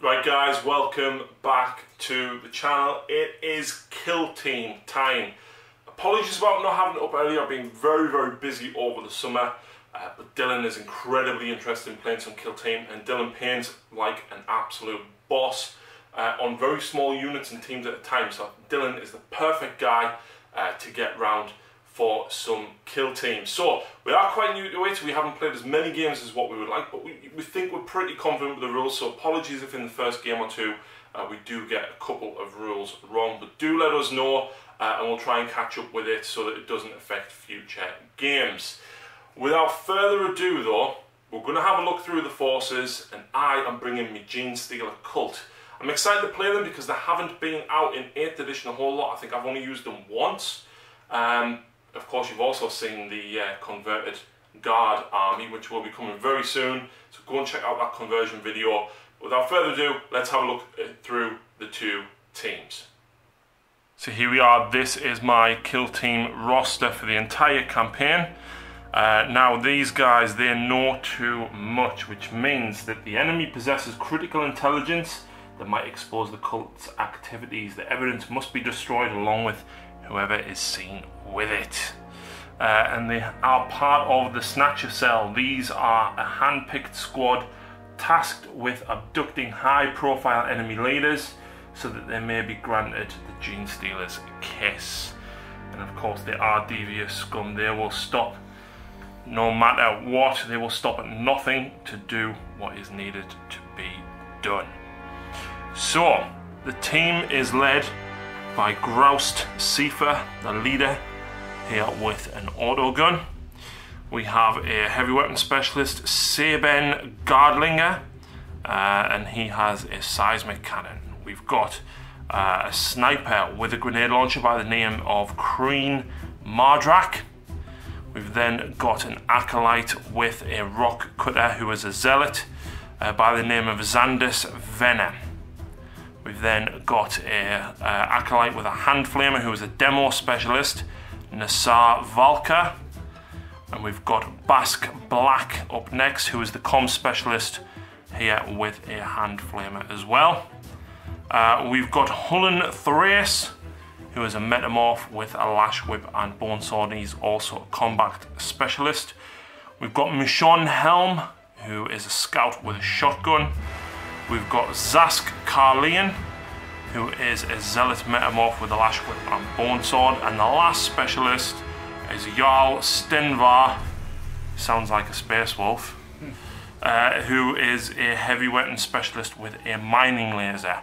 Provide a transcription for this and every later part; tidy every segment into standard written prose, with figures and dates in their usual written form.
Right guys, welcome back to the channel. It is Kill Team time. Apologies about not having it up earlier. I've been very busy over the summer, but Dylan is incredibly interested in playing some Kill Team, and Dylan paints like an absolute boss on very small units and teams at a time. So Dylan is the perfect guy to get round for some Kill Team. So we are quite new to it. We haven't played as many games as what we would like, but we think we're pretty confident with the rules. So apologies if in the first game or two we do get a couple of rules wrong, but do let us know and we'll try and catch up with it so that it doesn't affect future games. Without further ado though, we're going to have a look through the forces, and I am bringing my Genestealer cult. I'm excited to play them because they haven't been out in 8th edition a whole lot. I think I've only used them once. Of course, you've also seen the converted guard army, which will be coming very soon. So go and check out that conversion video. Without further ado, let's have a look through the two teams. So here we are. This is my Kill Team roster for the entire campaign. Now these guys, they know too much, which means that the enemy possesses critical intelligence that might expose the cult's activities. The evidence must be destroyed along with whoever is seen with it. And they are part of the Snatcher Cell. These are a hand-picked squad tasked with abducting high-profile enemy leaders so that they may be granted the Genestealer's kiss. And of course they are devious scum. They will stop no matter what. They will stop at nothing to do what is needed to be done. So the team is led by Groused Sifa, the leader, here with an autogun. We have a heavy weapon specialist, Saben Gardlinger, and he has a seismic cannon. We've got a sniper with a grenade launcher by the name of Kreen Mardrak. We've then got an acolyte with a rock cutter who is a zealot by the name of Xandus Venom. We've then got a acolyte with a hand flamer who is a demo specialist, Nassar Valka. And we've got Bask Black up next, who is the comm specialist here with a hand flamer as well. We've got Hullen Thrace, who is a metamorph with a lash whip and bone sword. He's also a combat specialist. We've got Michonne Helm, who is a scout with a shotgun. We've got Zask Karlian, who is a zealot metamorph with a lash whip and bone sword. And the last specialist is Jarl Stenvar, sounds like a space wolf, who is a heavy weapon specialist with a mining laser.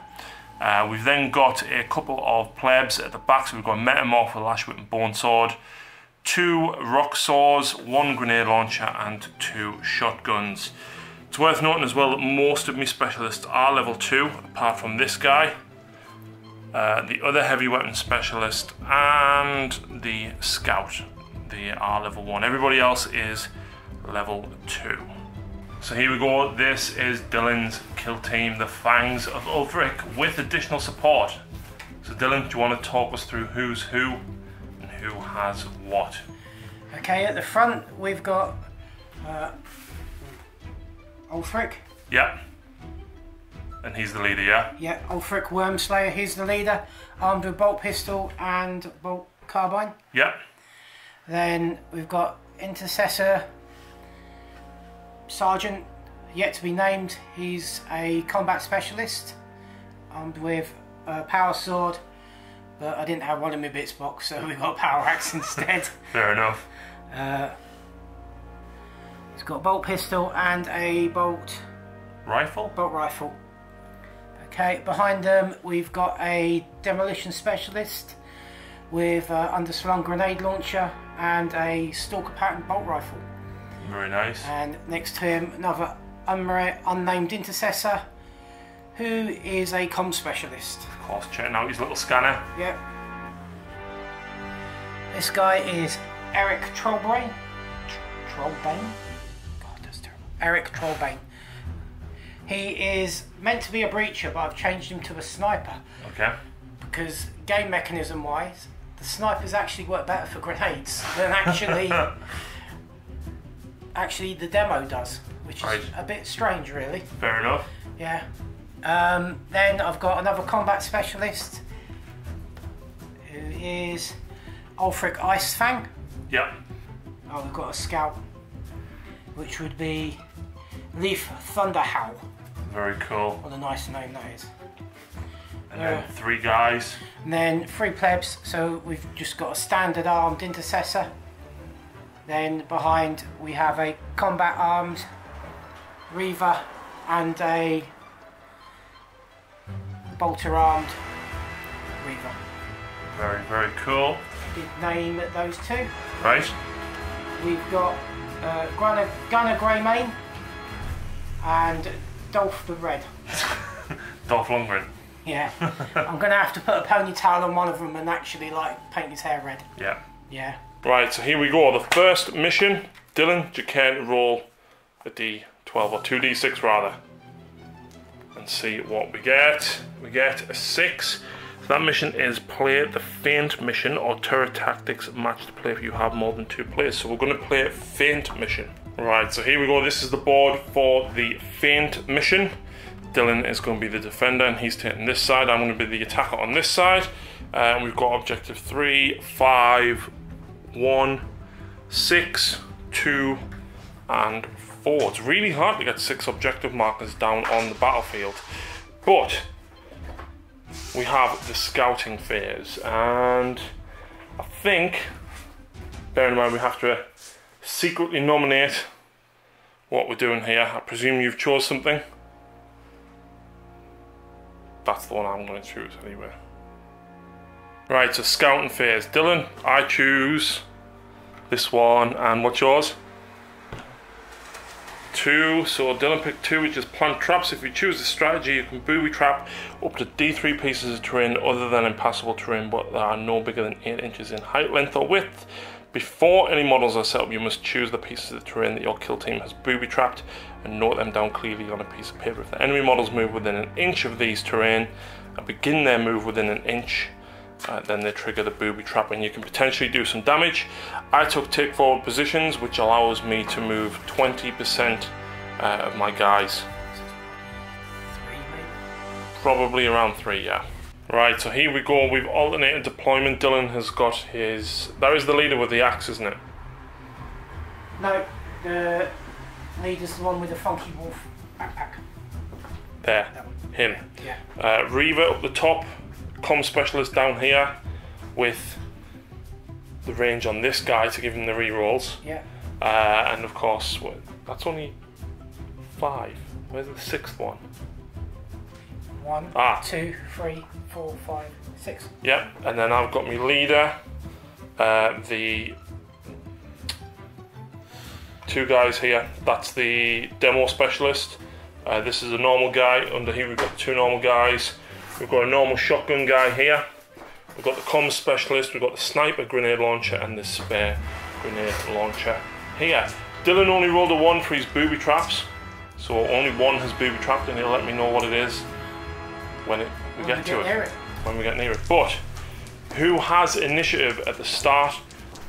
We've then got a couple of plebs at the back. So we've got a metamorph with a lash whip and bone sword, 2 rock saws, 1 grenade launcher and 2 shotguns. It's worth noting as well that most of my specialists are level 2, apart from this guy, the other heavy weapon specialist and the scout. They are level 1. Everybody else is level 2. So here we go. This is Dylan's Kill Team, the Fangs of Ulfric, with additional support. So Dylan, do you want to talk us through who's who and who has what? Okay, at the front we've got Ulfric. Yeah. And he's the leader, yeah? Yeah, Ulfric Wormslayer, he's the leader, armed with bolt pistol and bolt carbine. Yeah. Then we've got Intercessor Sergeant, yet to be named. He's a combat specialist, armed with a power sword, but I didn't have one in my bits box, so we got a power axe instead. Fair enough. He's got a bolt pistol and a bolt rifle. Okay, behind them we've got a demolition specialist with underslung grenade launcher and a stalker pattern bolt rifle. Very nice. And next to him another unnamed intercessor who is a comm specialist. Of course, checking out his little scanner. Yep. This guy is Eric Trollbane. Trollbane? God, that's terrible. Eric Trollbane. He is meant to be a breacher, but I've changed him to a sniper. Okay. Because game mechanism wise, the snipers actually work better for grenades than actually the demo does, which is a bit strange really. Fair enough. Yeah. Then I've got another combat specialist who is Ulfric Icefang. Yep. Oh, we've got a scout, which would be Leaf Thunderhowl. Very cool. What a nice name that is. And then 3 guys. And then 3 plebs, so we've just got a standard armed intercessor. Then behind we have a combat armed Reaver and a bolter armed Reaver. Very, very cool. Did name those 2. Right. We've got Gunner Greymane and Dolph the Red. Dolph Lundgren. Yeah. I'm going to have to put a ponytail on one of them and actually like paint his hair red. Yeah. Yeah. Right, so here we go. The first mission. Dylan, do you care to roll a D12 or 2D6 rather? And see what we get. We get a 6. So that mission is play the Feint mission or Terror Tactics match to play if you have more than 2 players. So we're going to play Feint mission. Right, so here we go. This is the board for the Feint mission. Dylan is going to be the defender and he's taking this side. I'm going to be the attacker on this side. And we've got objective 3, 5, 1, 6, 2, and 4. It's really hard to get 6 objective markers down on the battlefield. But we have the scouting phase. And I think, bear in mind we have to secretly nominate what we're doing here. I presume you've chose something. That's the one I'm going to choose anyway. Right, so scouting phase. Dylan, I choose this one, and what's yours? 2, so Dylan picked 2, which is plant traps. If you choose this strategy, you can booby trap up to D3 pieces of terrain other than impassable terrain, but that are no bigger than 8 inches in height, length, or width. Before any models are set up, you must choose the pieces of terrain that your kill team has booby trapped and note them down clearly on a piece of paper. If the enemy models move within an inch of these terrain and begin their move within an inch, then they trigger the booby trap and you can potentially do some damage. I took take forward positions, which allows me to move 20% of my guys. 3 maybe? Probably around 3, yeah. Right, so here we go. We've alternated deployment. Dylan has got his... That is the leader with the axe, isn't it? No, the leader's the one with the funky wolf backpack. There, That one. him. Yeah. Reaver up the top, comm specialist down here with the range on this guy to give him the rerolls. Yeah. And of course, that's only 5. Where's the 6th one? 1, 2, 3, 4, 5, 6. Yep, and then I've got my leader, the 2 guys here. That's the demo specialist. This is a normal guy. Under here we've got 2 normal guys. We've got a normal shotgun guy here. We've got the comms specialist. We've got the sniper grenade launcher and the spare grenade launcher here. Dylan only rolled a 1 for his booby traps, so only 1 has booby trapped, and he'll let me know what it is when we get to it. When we get near it. But who has initiative at the start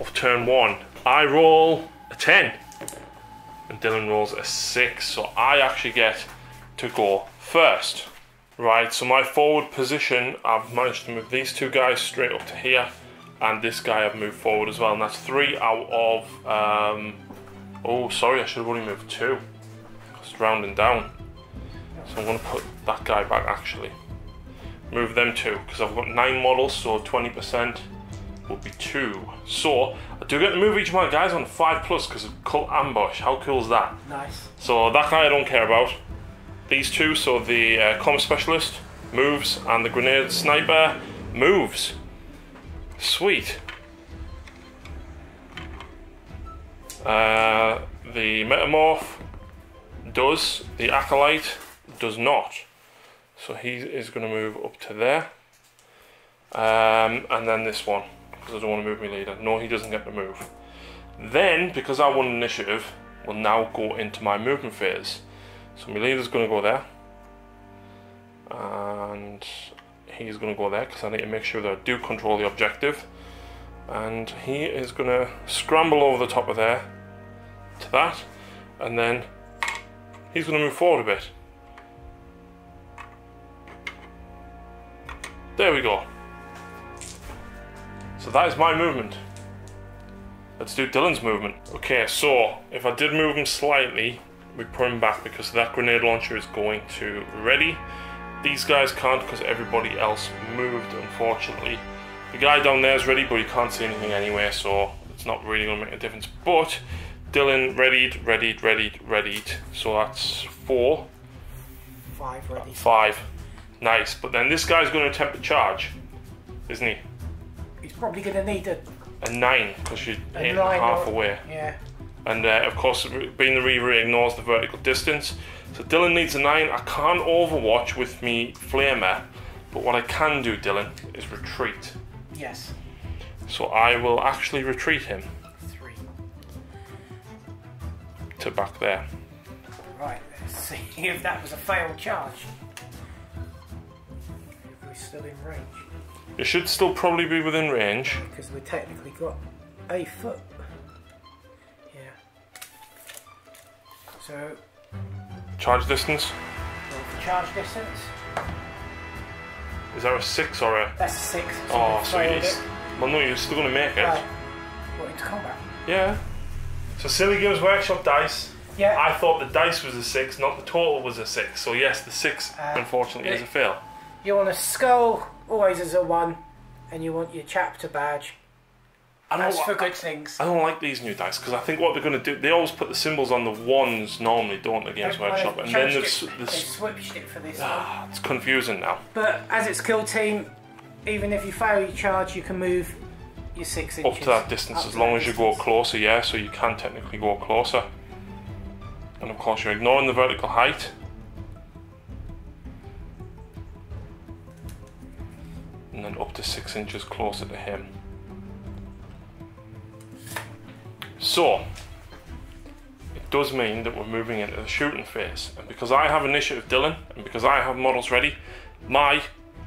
of turn 1? I roll a 10 and Dylan rolls a 6, so I actually get to go first. Right, so my forward position, I've managed to move these 2 guys straight up to here, and this guy I've moved forward as well, and that's 3 out of oh sorry, I should have only moved 2. Just rounding down. So I'm going to put that guy back actually. Move them 2, because I've got 9 models, so 20% will be 2. So I do get to move each of my guys on 5+ because of cult ambush. How cool is that? Nice. So that guy I don't care about. These 2, so the comm specialist moves and the grenade sniper moves. Sweet. The metamorph does, the acolyte does not. So he is going to move up to there. And then this one, because I don't want to move my leader. No, he doesn't get to move. Then, because I won initiative, we'll now go into my movement phase. So my leader's going to go there. And he's going to go there, because I need to make sure that I do control the objective. And he is going to scramble over the top of there to that. And then he's going to move forward a bit. There we go. So that is my movement. Let's do Dylan's movement. Okay, so if I did move him slightly, we put him back because that grenade launcher is going to ready. These guys can't because everybody else moved, unfortunately. The guy down there is ready, but he can't see anything anyway, so it's not really going to make a difference. But Dylan readied. So that's 4. 5 ready. 5. Nice. But then this guy's going to attempt to charge, isn't he? He's probably going to need a 9 because you're 8.5 away. Yeah. And of course, being the Reaver ignores the vertical distance. So Dylan needs a 9. I can't overwatch with me Flamer, but what I can do, Dylan, is retreat. Yes. So I will actually retreat him 3. to back there. Right, let's see if that was a failed charge. If we're still in range. It should still probably be within range. Because we technically got a foot. Yeah. So, Charge distance. roll for charge distance. Is that a 6 or a... That's a 6. So Oh, we so failed he's... it. Well, no, you're still going to make it. Right. What, into combat? Yeah. So Silly Games Workshop dice. Yeah. I thought the dice was a 6, not the total was a 6. So yes, the 6 unfortunately is a fail. You want a skull, always as a 1, and you want your chapter badge. That's for good things. I don't like these new dice because I think what they're going to do, they always put the symbols on the 1s normally, don't they, Games Workshop? And then they switched it for this one. It's confusing now. But as it's kill team, even if you fail your charge, you can move your 6 inches. Up to that distance, as long as you go closer, yeah, so you can technically go closer. And of course you're ignoring the vertical height. And then up to 6 inches closer to him. So, it does mean that we're moving into the shooting phase. And because I have initiative, Dylan, and because I have models ready, my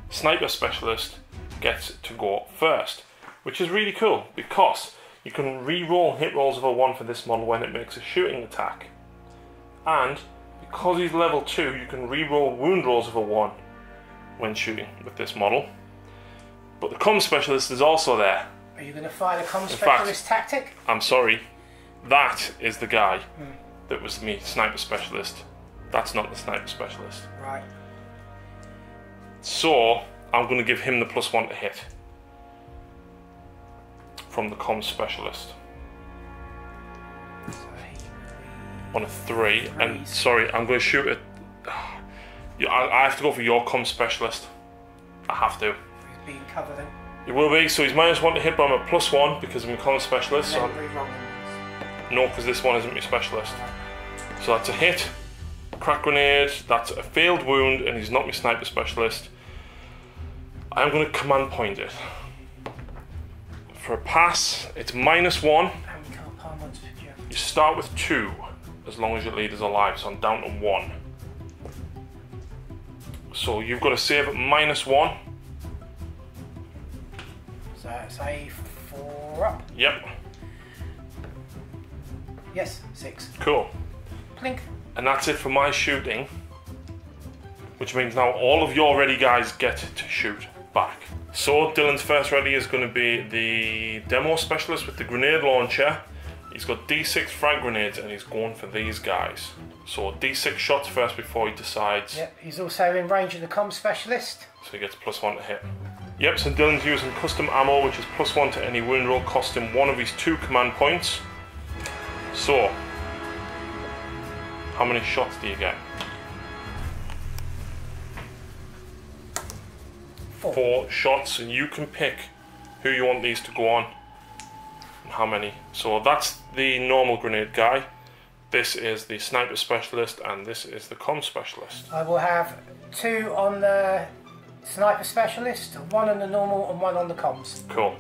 sniper specialist gets to go first. Which is really cool, because you can re-roll hit rolls of a 1 for this model when it makes a shooting attack. And because he's level 2, you can re-roll wound rolls of a 1 when shooting with this model. But the comm specialist is also there. Are you going to fire the comm specialist tactic? I'm sorry, that is the guy that was me sniper specialist. That's not the sniper specialist. Right. So I'm going to give him the +1 to hit from the comm specialist. So On a 3, and sorry, I'm going to shoot it. I have to go for your comm specialist. I have to. he's being covered in. It will be, so he's -1 to hit, but I'm a +1 because I'm a comm specialist. So no, because this one isn't my specialist. So that's a hit, crack grenade, that's a failed wound, and he's not my sniper specialist. I'm going to command point it. For a pass, it's -1. How many compounds did you have? You start with 2, as long as your leader's alive, so I'm down to 1. So you've got to save at -1. So it's a 4 up. Yep. Yes, 6. Cool. Plink. And that's it for my shooting. Which means now all of your ready guys get to shoot back. So Dylan's first ready is going to be the demo specialist with the grenade launcher. He's got D6 frag grenades and he's going for these guys. So D6 shots first before he decides. Yep, he's also in range of the comm specialist. So he gets +1 to hit. Yep, so Dylan's using custom ammo, which is +1 to any wound roll, costing 1 of his 2 command points. So, how many shots do you get? 4 shots, and you can pick who you want these to go on and how many. So that's the normal grenade guy, this is the sniper specialist, and this is the comm specialist. I will have 2 on the sniper specialist, 1 on the normal and 1 on the comms. Cool.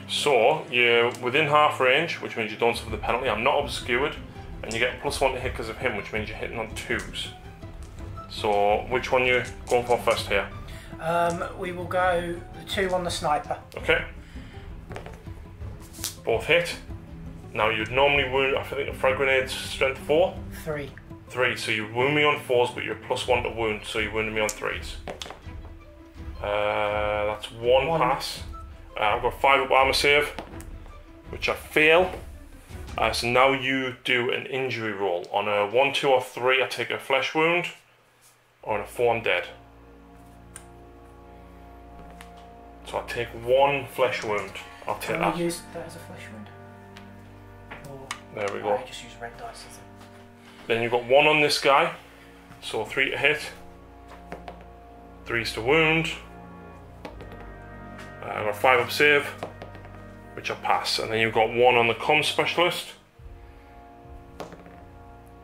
So you're within half range, which means you don't suffer the penalty. I'm not obscured, and you get +1 to hit because of him, which means you're hitting on 2s. So which one you going for first here? We will go the 2 on the sniper. Okay. Both hit. Now you'd normally wound, I think a frag grenade's strength 4? 3. 3, so you wound me on 4s, but you're +1 to wound, so you wounded me on 3s. That's one pass. I've got 5 up armor save, which I fail. So now you do an injury roll. On a 1, 2, or 3, I take a flesh wound. Or on a 4, I'm dead. So I take 1 flesh wound. I'll take that. Can we use that as a flesh wound? Or there we go. I just use red dice as it. Then you've got 1 on this guy. So 3 to hit. 3's to wound. I've got 5 up save, which I pass. And then you've got 1 on the comm specialist,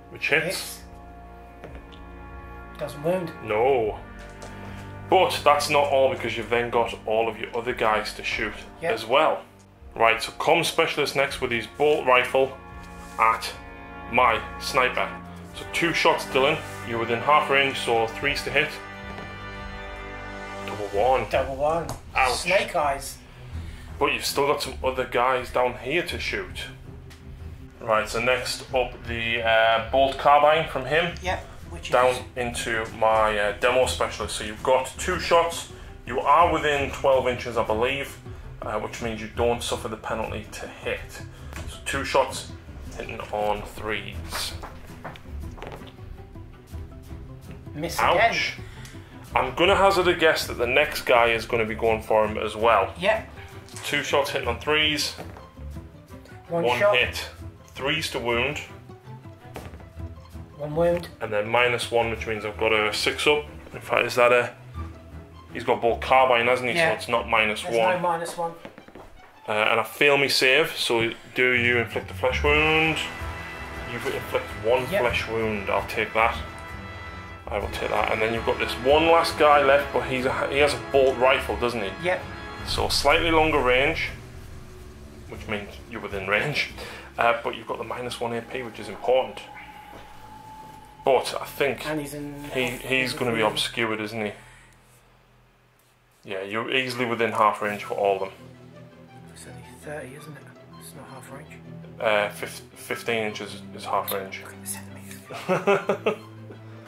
which hits. Doesn't wound. No. But that's not all, because you've then got all of your other guys to shoot as well. Right, so comm specialist next with his bolt rifle at my sniper. So 2 shots, Dylan. You're within half range, so 3's to hit. Double 1. Double 1. Ouch. Snake eyes. But you've still got some other guys down here to shoot. Right, so next up the bolt carbine from him. Yep. Which down into my demo specialist. So you've got 2 shots. You are within 12 inches, I believe, which means you don't suffer the penalty to hit. So 2 shots hitting on 3s. Miss Ouch. again. I'm going to hazard a guess that the next guy is going to be going for him as well. Yep. 2 shots hitting on 3s. 1 1 shot. hit. 3's to wound. 1 wound. And then -1, which means I've got a 6 up. In fact, is that a... He's got bolt carbine, hasn't he? Yeah. So it's not -1. There's no -1. And I fail me save, so do you inflict a flesh wound? You inflict 1 flesh wound, I'll take that. I will take that. And then you've got this one last guy left, but he has a bolt rifle, doesn't he? Yep. So slightly longer range, which means you're within range. But you've got the -1 AP, which is important. But I think And he's in. he's going to be obscured, isn't he? Yeah, you're easily within half range for all of them. It's only 30, isn't it? It's not half range. 15 inches is half range. Look at the centimetres.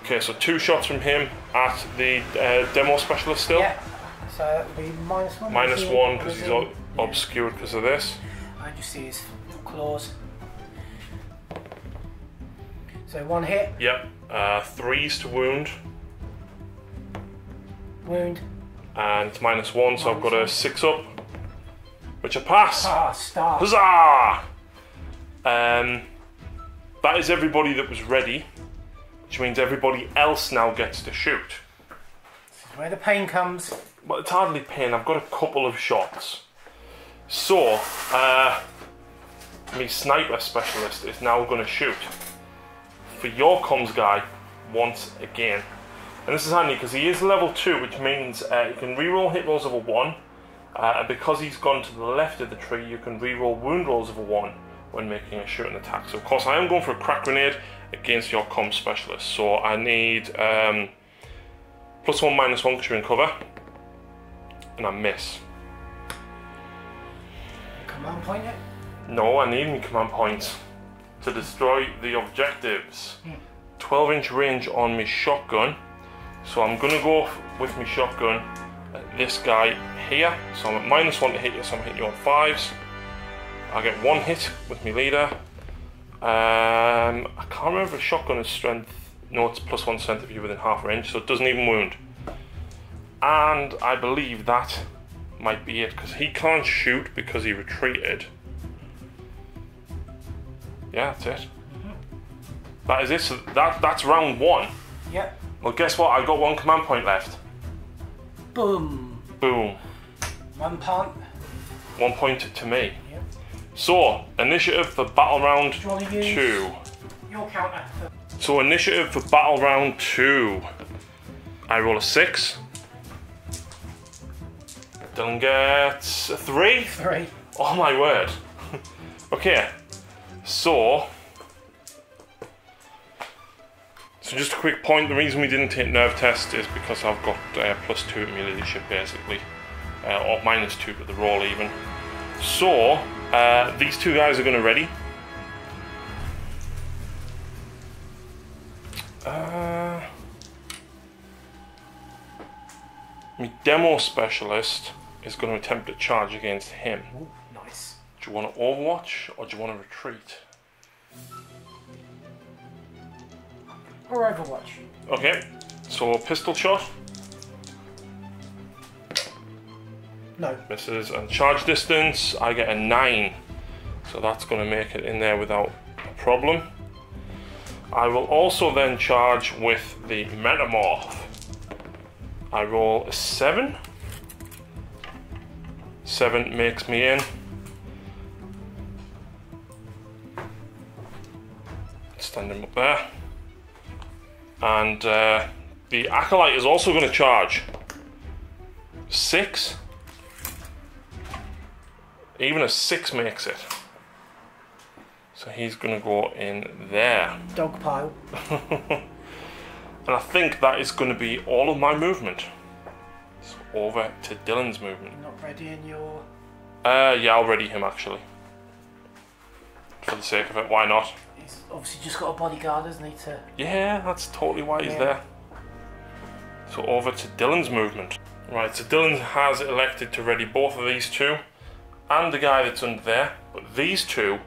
Okay, so 2 shots from him at the demo specialist still. Yeah. So that would be -1. -1 because he's obscured because of this. I just see his claws. So 1 hit. Yep. 3's to wound. Wound. And it's -1, so I've got a 6 up, which I pass. Ah, star. Huzzah! That is everybody that was ready, which means everybody else now gets to shoot. This is where the pain comes. Well, it's hardly pain. I've got a couple of shots. So, my sniper specialist is now going to shoot for your comms guy once again. And this is handy because he is level 2, which means you can reroll hit rolls of a 1. And because he's gone to the left of the tree, you can reroll wound rolls of a 1 when making a shooting attack. So of course I am going for a crack grenade against your comms specialist. So I need +1, -1 because you're in cover. And I miss. Command point it? No, I need my command points to destroy the objectives. 12-inch range on my shotgun. So I'm going to go with my shotgun at this guy here. So I'm at -1 to hit you, so I'm hitting you on 5s. I get 1 hit with my leader. I can't remember if shotgun is strength. No, it's +1 strength if you're within half range, so it doesn't even wound. And I believe that might be it, because he can't shoot because he retreated. Yeah, that's it. That is it. So that's round 1. Yep. Well, guess what? I've got 1 command point left. Boom. Boom. 1 point. 1 point to me. Yep. So, initiative for battle round Do you want to use 2. your counter? So, initiative for battle round 2. I roll a 6. Dylan gets a 3. 3. Oh my word. Okay. So just a quick point, the reason we didn't take nerve test is because I've got +2 at my leadership basically, or -2 to the roll even. So these 2 guys are going to ready. My demo specialist is going to attempt to charge against him. Ooh, nice. Do you want to overwatch or do you want to retreat? Or overwatch. Okay, so pistol shot. No. Misses, and charge distance, I get a 9. So that's going to make it in there without a problem. I will also then charge with the Metamorph. I roll a 7. 7 makes me in. Stand him up there. And the Acolyte is also going to charge. 6. Even a 6 makes it. So he's going to go in there. Dog pile. And I think that is going to be all of my movement. So over to Dylan's movement. You're not ready in your... Yeah, I'll ready him actually. For the sake of it, why not? He's obviously just got a bodyguard, hasn't he? Yeah, that's totally why he's there. So over to Dylan's movement. Right, so Dylan has elected to ready both of these two and the guy that's under there. But these two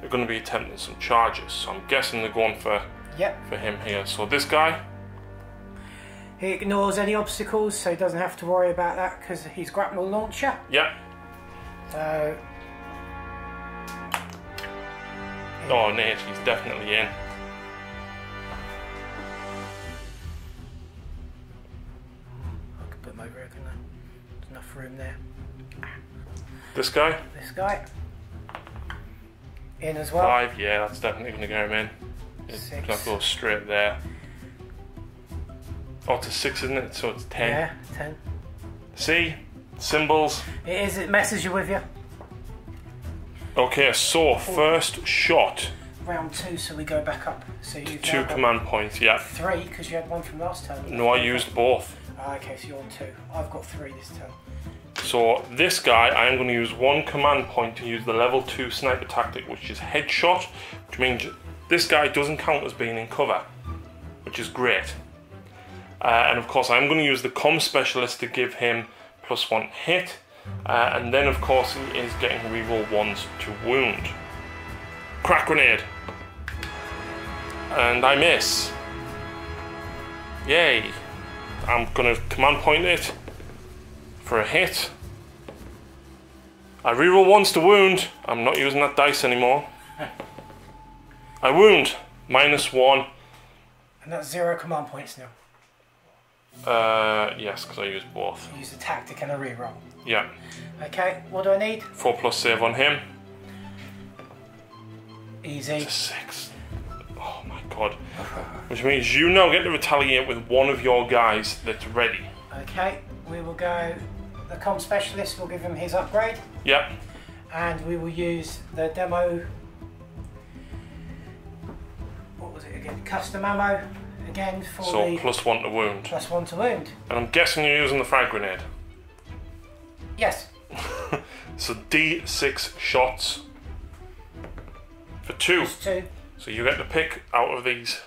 are going to be attempting some charges. So I'm guessing they're going for him here. So this guy... He ignores any obstacles, so he doesn't have to worry about that because he's grapnel launcher. Yeah. So... Oh, Nate, he's definitely in. I could put him over here, couldn't I? There's enough room there. This guy? This guy. In as well. 5, yeah, that's definitely going to get him in. It's 6. going to go straight there. Oh, it's a 6, isn't it? So it's 10. Yeah, 10. See? Symbols. It is, it messes you with you. Okay, so first shot. Round 2, so we go back up. So you've 2 command points, yeah. 3, because you had 1 from last turn. No, I used both. Okay, so you're on 2. I've got 3 this turn. So this guy, I am going to use 1 command point to use the level 2 sniper tactic, which is headshot, which means this guy doesn't count as being in cover, which is great. And of course, I'm going to use the comm specialist to give him +1 hit. And then, of course, he is getting reroll 1s to wound. Crack grenade. And I miss. Yay. I'm going to command point it for a hit. I reroll 1s to wound. I'm not using that dice anymore. I wound. -1. And that's 0 command points now. Yes, because I used both. You use a tactic and a reroll. Yeah. Okay, what do I need? 4+ save on him. Easy. It's a 6. Oh my god. Which means you now get to retaliate with one of your guys that's ready. Okay, we will go... The comm specialist will give him his upgrade. Yep. And we will use the demo... What was it again? Custom ammo again for so the... +1 to wound. +1 to wound. And I'm guessing you're using the frag grenade. Yes. So D6 shots for 2. Just 2. So you get to pick out of these.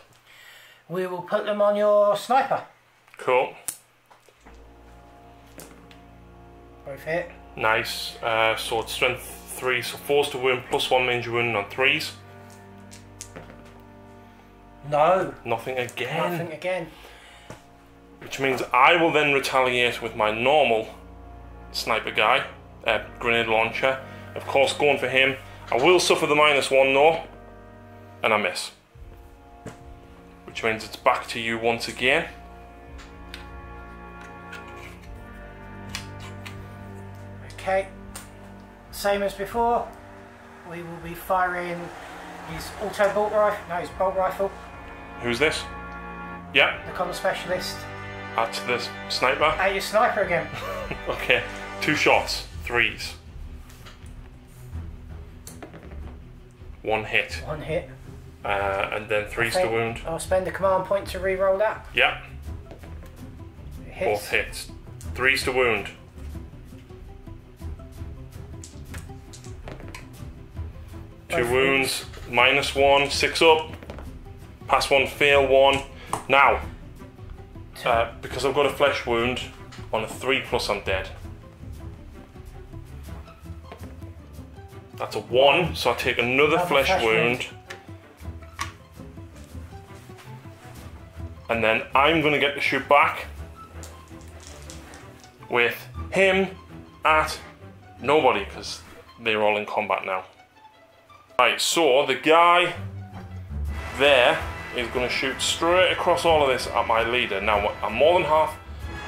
We will put them on your sniper. Cool. Both hit. Nice. So it's strength 3, so 4's to wound, +1 means you're wounding on 3s. No. Nothing again. Nothing again. Which means I will then retaliate with my normal sniper guy, grenade launcher. Of course, going for him. I will suffer the -1 though, and I miss. Which means it's back to you once again. Okay, same as before. We will be firing his auto bolt rifle. No, his bolt rifle. Who's this? Yeah. The comm specialist. That's the sniper. At your sniper again. Okay, 2 shots, 3s. 1 hit. 1 hit. And then 3s to wound. I'll spend a command point to re-roll that. Yeah. It hits. Both hits. 3s to wound. Two Both wounds, -1, 6 up. Pass 1, fail 1. Now, because I've got a flesh wound On a 3+, I'm dead. That's a 1, so I take another flesh wound. And then I'm going to get to shoot back with him at nobody, because they're all in combat now. Right, so the guy there is going to shoot straight across all of this at my leader. Now, I'm more than half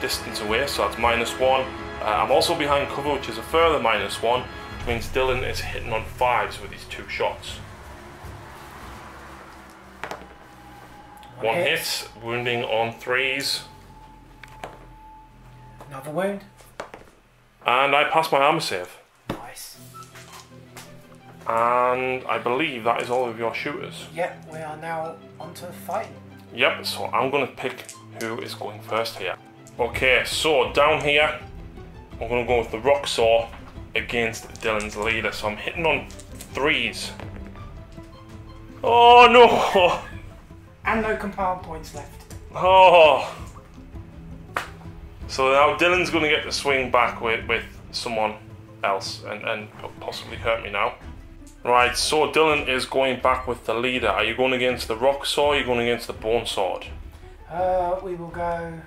distance away, so that's -1. I'm also behind cover, which is a further -1, which means Dylan is hitting on 5s with his 2 shots. One hit, wounding on 3s. Another wound. And I pass my armor save. Nice. And I believe that is all of your shooters. Yep, we are now onto the fight. Yep, so I'm going to pick who is going first here. Okay, so down here, I'm going to go with the rock saw against Dylan's leader. So I'm hitting on 3s. Oh no! And no command points left. Oh! So now Dylan's going to get to swing back with someone else and possibly hurt me now. Right, so Dylan is going back with the leader. Are you going against the rock saw or are you going against the bone sword? We will go...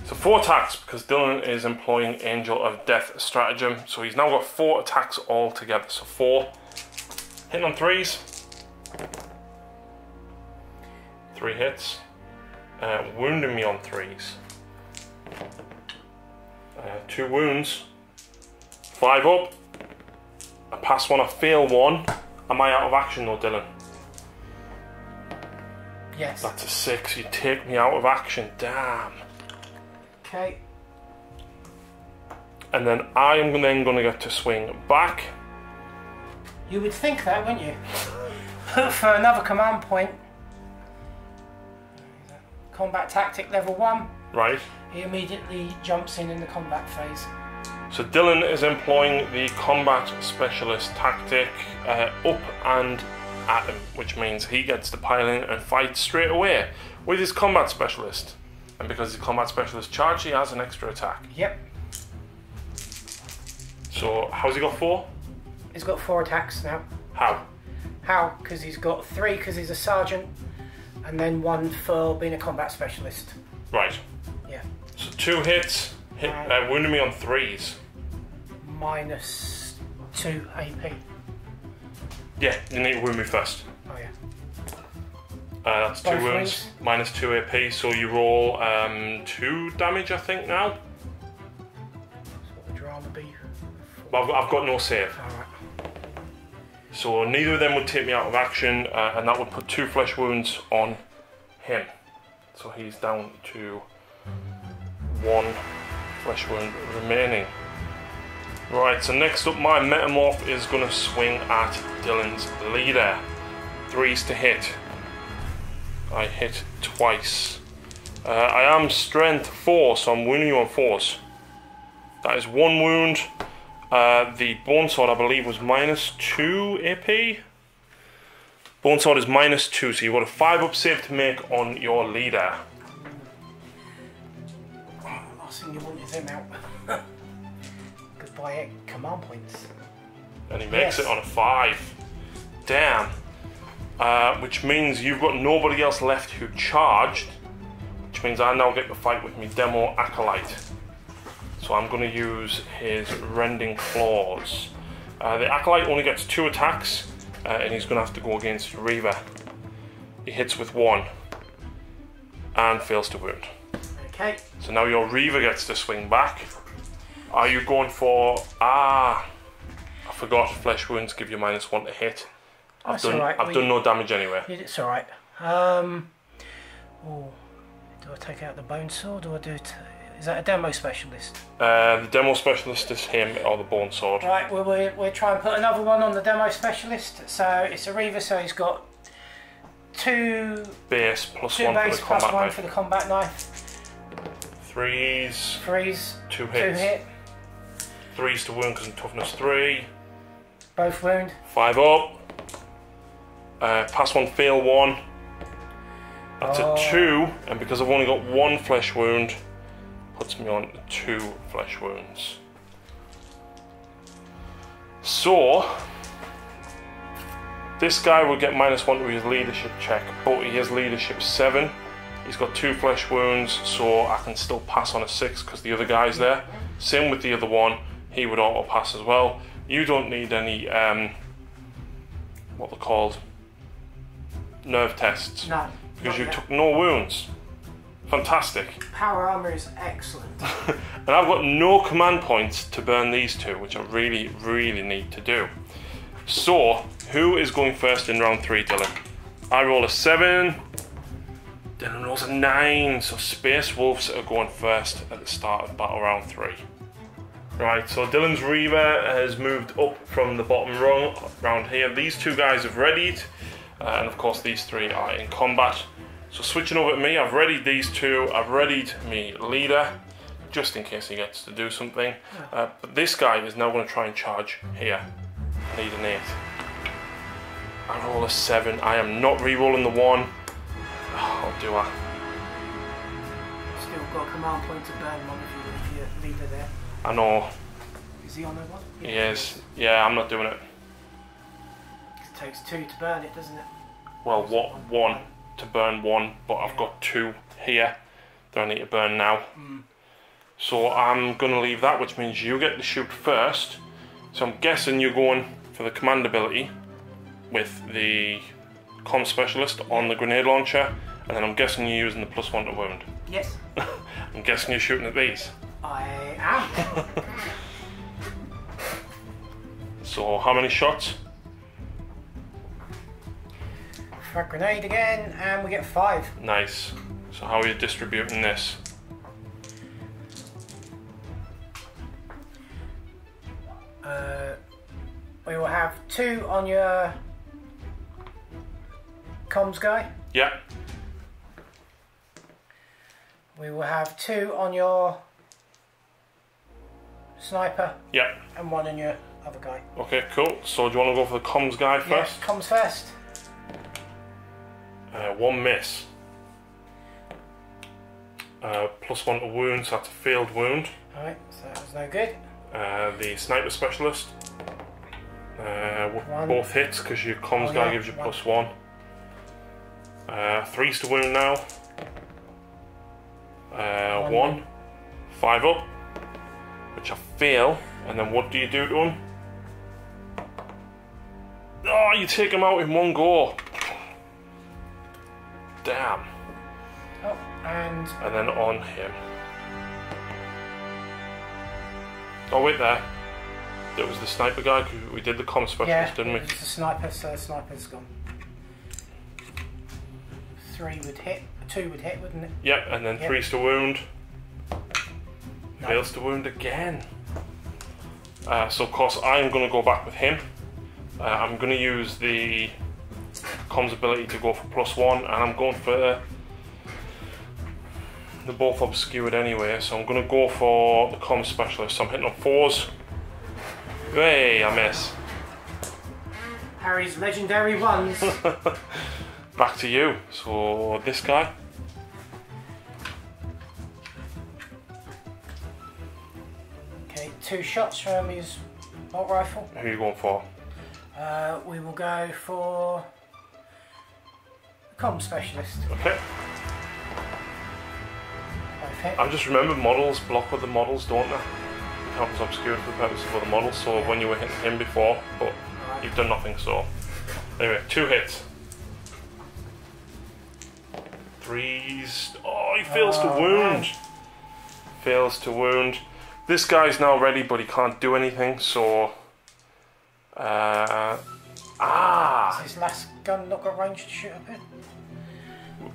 So 4 attacks, because Dylan is employing Angel of Death stratagem. So he's now got 4 attacks all together. So 4. Hitting on 3s. 3 hits. Wounding me on 3s. 2 wounds. 5 up. I pass 1, I fail 1. Am I out of action though, Dylan? Yes. That's a 6. You take me out of action. Damn. Okay. And then I am then going to get to swing back. You would think that, wouldn't you? For another command point. Combat tactic level 1. Right. He immediately jumps in the combat phase. So Dylan is employing the combat specialist tactic up and at him, which means he gets to pile in and fight straight away with his combat specialist. And because his combat specialist charge, he has an extra attack. Yep. So how's he got 4? He's got 4 attacks now. How? How? Because he's got 3 because he's a sergeant, and then 1 for being a combat specialist. Right. Yeah. So 2 hits, wounding me on 3s. -2 AP. Yeah, you need to wound me first. Oh yeah. That's 2 wounds, -2 AP, so you roll 2 damage, I think, now. So what would your armor be? But I've got no save. Alright. So neither of them would take me out of action, and that would put 2 flesh wounds on him. So he's down to 1 flesh wound remaining. Right, so next up my Metamorph is going to swing at Dylan's leader. 3s to hit. I hit twice. I am strength 4, so I'm wounding you on 4s. That is 1 wound. The bone sword, I believe, was -2 AP. Bone sword is -2, so you've got a 5 up save to make on your leader. Last thing you want is him out. Goodbye command points. And he makes it on a 5. Damn. Which means you've got nobody else left who charged. Which means I now get to fight with me Demo Acolyte. So I'm going to use his Rending Claws. The Acolyte only gets 2 attacks, and he's going to have to go against Reaver. He hits with 1 and fails to wound. Okay. So now your Reaver gets to swing back. Are you going for... I forgot flesh wounds give you -1 to hit. I've done no damage anyway. It's alright. Do I take out the bone sword or do it... Is that a demo specialist? The demo specialist is him or the bone sword. Right, we'll try and put another one on the demo specialist. So it's a Reaver, so he's got 2 base plus 2 1 base for the plus combat 1 knife. for the combat knife. 3s. 2 hits. 2 hit. 3s to wound because I'm toughness 3. Both wound. 5 up. Pass 1, fail 1. That's a 2, and because I've only got 1 flesh wound, puts me on 2 flesh wounds. So, this guy will get -1 to his leadership check, but he has leadership 7. He's got 2 flesh wounds, so I can still pass on a 6 because the other guy's there. Same with the other one, he would auto pass as well. You don't need any, what they're called, nerve tests. No. Because you took no wounds. Fantastic. Power armor is excellent. And I've got no command points to burn these 2, which I really, really need to do. So, who is going first in round 3, Dylan? I roll a 7. Dylan rolls a 9. So Space Wolves are going first at the start of battle round 3. Right, so Dylan's Reaver has moved up from the bottom rung round here. These 2 guys have readied. And of course these 3 are in combat. So switching over to me, I've readied these 2. I've readied me leader, just in case he gets to do something. But this guy is now going to try and charge here. Need an 8. I roll a 7. I am not re-rolling the 1. Oh, do I? Still got a command point to burn one if you leave your leader there. I know. Is he on that one? He is. Yeah, I'm not doing it. It takes 2 to burn it, doesn't it? Well, what 1 to burn 1, but I've got 2 here that I need to burn now. So I'm going to leave that, which means you get to shoot first. So I'm guessing you're going for the command ability with the comm specialist on the grenade launcher, and then I'm guessing you're using the +1 to wound. Yes. I'm guessing you're shooting at these. I am. So how many shots? Frag grenade again, and we get 5. Nice. So how are you distributing this? We will have 2 on your comms guy. Yeah. We will have 2 on your sniper. Yeah. And 1 on your other guy. Okay, cool. So do you want to go for the comms guy first? Yeah, comms first. 1 miss. +1 to wound, so that's a failed wound. Alright, so that was no good. The sniper specialist. 1. Both hits because your comms guy gives you 1. +1. 3's to wound now. 1. 5 up, which I fail. And then what do you do to him? Oh, you take him out in 1 go. Damn. Oh, and then on him. Oh, wait there. That was the sniper guy. We did the comm specialist, didn't we? Yeah, it's the sniper, so the sniper's gone. 3 would hit, 2 would hit, wouldn't it? Yep, and then 3's to wound. No. Fails to wound again. So of course I'm going to go back with him. I'm going to use the comms ability to go for +1, and I'm going for... They're both obscured anyway, so I'm going to go for the comms specialist. So I'm hitting on 4s. Hey, I miss. Harry's legendary 1s. Back to you. So this guy. Okay, 2 shots from his bolt rifle. Who are you going for? We will go for the comm specialist. Okay. Both hit. I just remember models block with the models, don't they? It becomes obscured for the purpose of the models. So when you were hitting him before, but you've done nothing. So anyway, 2 hits. 3's. Oh, he fails to wound. Man. Fails to wound. This guy's now ready, but he can't do anything. So. Has his last gun not got range to shoot up in?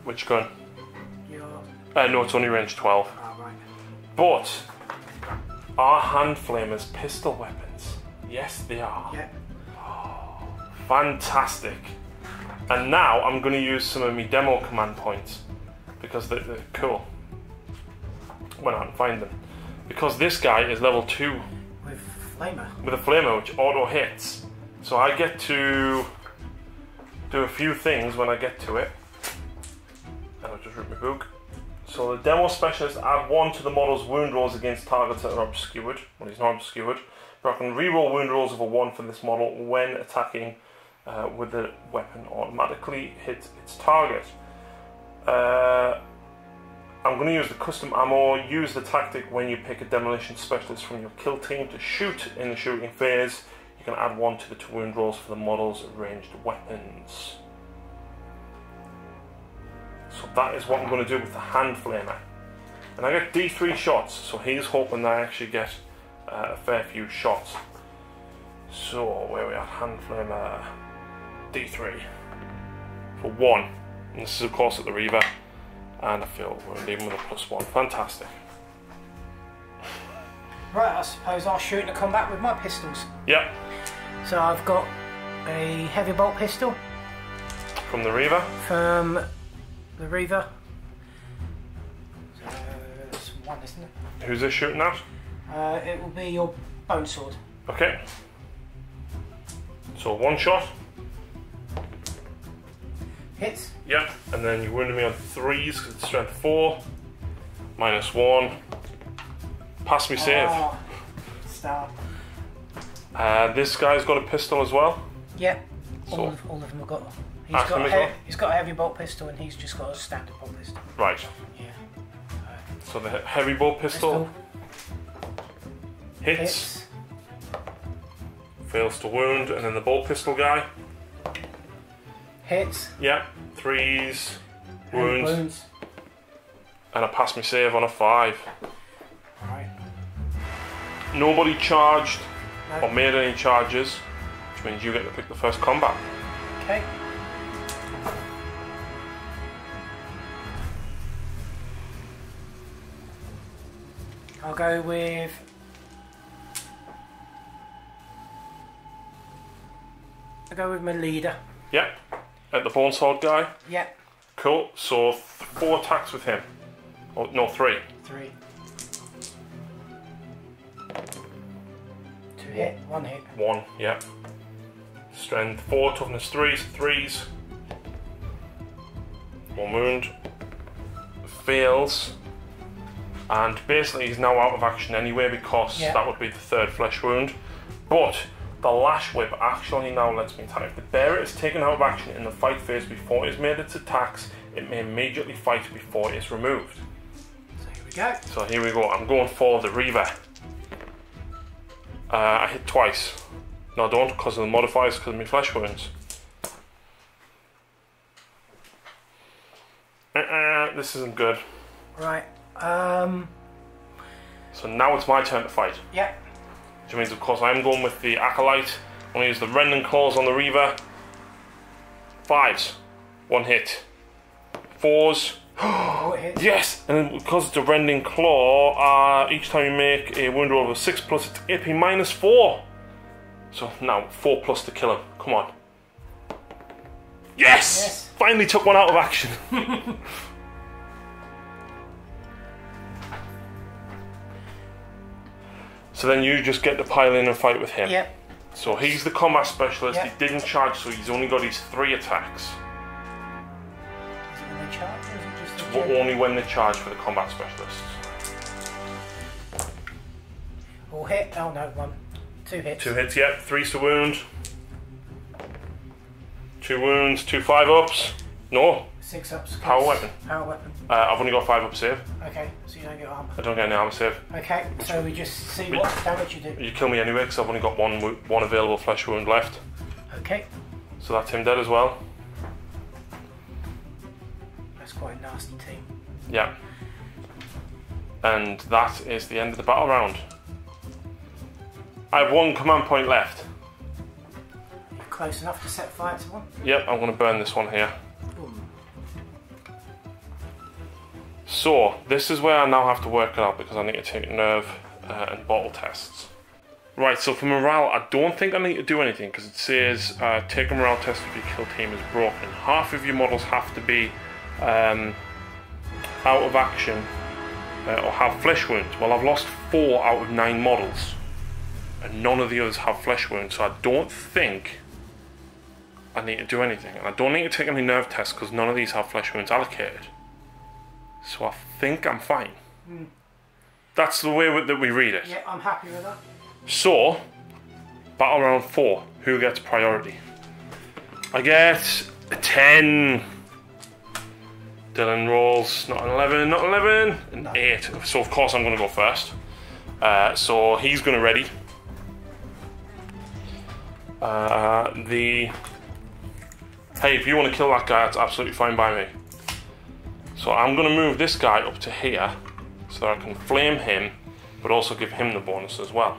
Which gun? Your... No, it's only range 12. Oh, right. But are hand flamers pistol weapons? Yes, they are. Yeah. Fantastic. And now I'm going to use some of my demo command points because they're cool when I can find them. Because this guy is level 2 With flamer. with a flamer which auto hits. So I get to do a few things when I get to it. And I'll just rip my book. So the demo specialist add 1 to the model's wound rolls against targets that are obscured. Well, he's not obscured, but I can reroll wound rolls of a 1 for this model when attacking with the weapon automatically hit its target. I'm going to use the custom ammo. Use the tactic when you pick a demolition specialist from your kill team to shoot in the shooting phase. You can add 1 to the 2 wound rolls for the model's ranged weapons. So that is what I'm going to do with the hand flamer. And I get D3 shots, so he's hoping that I actually get a fair few shots. So where are we at? Hand flamer D3 for 1. And this is of course at the Reaver. And I feel we're leaving with a +1. Fantastic. Right, I suppose I'll shoot into combat with my pistols. Yep. So I've got a heavy bolt pistol. From the Reaver? From the Reaver. So that's 1, isn't it? Who's this shooting at? It will be your bone sword. Okay. So 1 shot. Hits. Yep, and then you wounded me on 3s because it's strength 4. -1. Pass me save. Oh, star. This guy's got a pistol as well. Yeah, So, all of them have got. He's got a heavy bolt pistol and he's just got a standard bolt pistol. Right. Yeah. So the heavy bolt pistol hits, fails to wound, and then the bolt pistol guy hits. Yeah, 3s, wounds, and a pass me save on a 5. Right. Nobody charged No. or made any charges, which means you get to pick the first combat. Okay. I'll go with my leader. Yep, at the bone sword guy. Yep. Cool. So 4 attacks with him. Oh no, 3. 3. 2 hit, 1 hit. 1. Yep. Strength 4, toughness 3, so 3s. 1 wound. Fails. And basically he's now out of action anyway because that would be the 3rd flesh wound. But the lash whip actually now lets me attack. If the bearer is taken out of action in the fight phase before it's made its attacks, it may immediately fight before it's removed. So here we go. So here we go. I'm going for the Reaver. I hit twice. No, I don't, because of the modifiers, because of my flesh wounds. This isn't good. Right. So now it's my turn to fight. Yep. Which means, of course, I'm going with the Acolyte. I'm going to use the Rending Claws on the Reaver. 5s. 1 hit. 4s. Oh, it hits. Yes! And then because it's a Rending Claw, each time you make a wound roll of a 6 plus, it's AP -4. So now 4 plus to kill him. Come on. Yes! Finally took one out of action. So then you just get to pile in and fight with him. Yep. So he's the combat specialist. Yep. He didn't charge, so he's only got his 3 attacks. Is it when they charge or is it just the But only when they charge for the combat specialists. All hit? Oh no, 2 hits. 2 hits, yep. 3's to wound. 2 wounds, 2 5-ups. No. 6 ups. Power weapon. Power weapon. I've only got 5-up save. Okay, so you don't get armor. I don't get any armor save. Okay, so we just see what damage you do. You kill me anyway because I've only got one available flesh wound left. Okay. So that's him dead as well. That's quite a nasty team. Yeah. And that is the end of the battle round. I have 1 command point left. You're close enough to set fire to one? Yep, I'm going to burn this one here. Ooh. So, this is where I now have to work it out because I need to take nerve and bottle tests. Right, so for morale, I don't think I need to do anything because it says take a morale test if your kill team is broken. Half of your models have to be out of action or have flesh wounds. Well, I've lost 4 out of 9 models and none of the others have flesh wounds, so I don't think I need to do anything. And I don't need to take any nerve tests because none of these have flesh wounds allocated. So I think I'm fine. That's the way that we read it. Yeah, I'm happy with that. So, battle round 4. Who gets priority? I get a 10. Dylan rolls not an 11, not 11, an 8. So of course I'm going to go first. So he's going to ready. Hey, if you want to kill that guy, that's absolutely fine by me. So I'm going to move this guy up to here so that I can flame him, but also give him the bonus as well.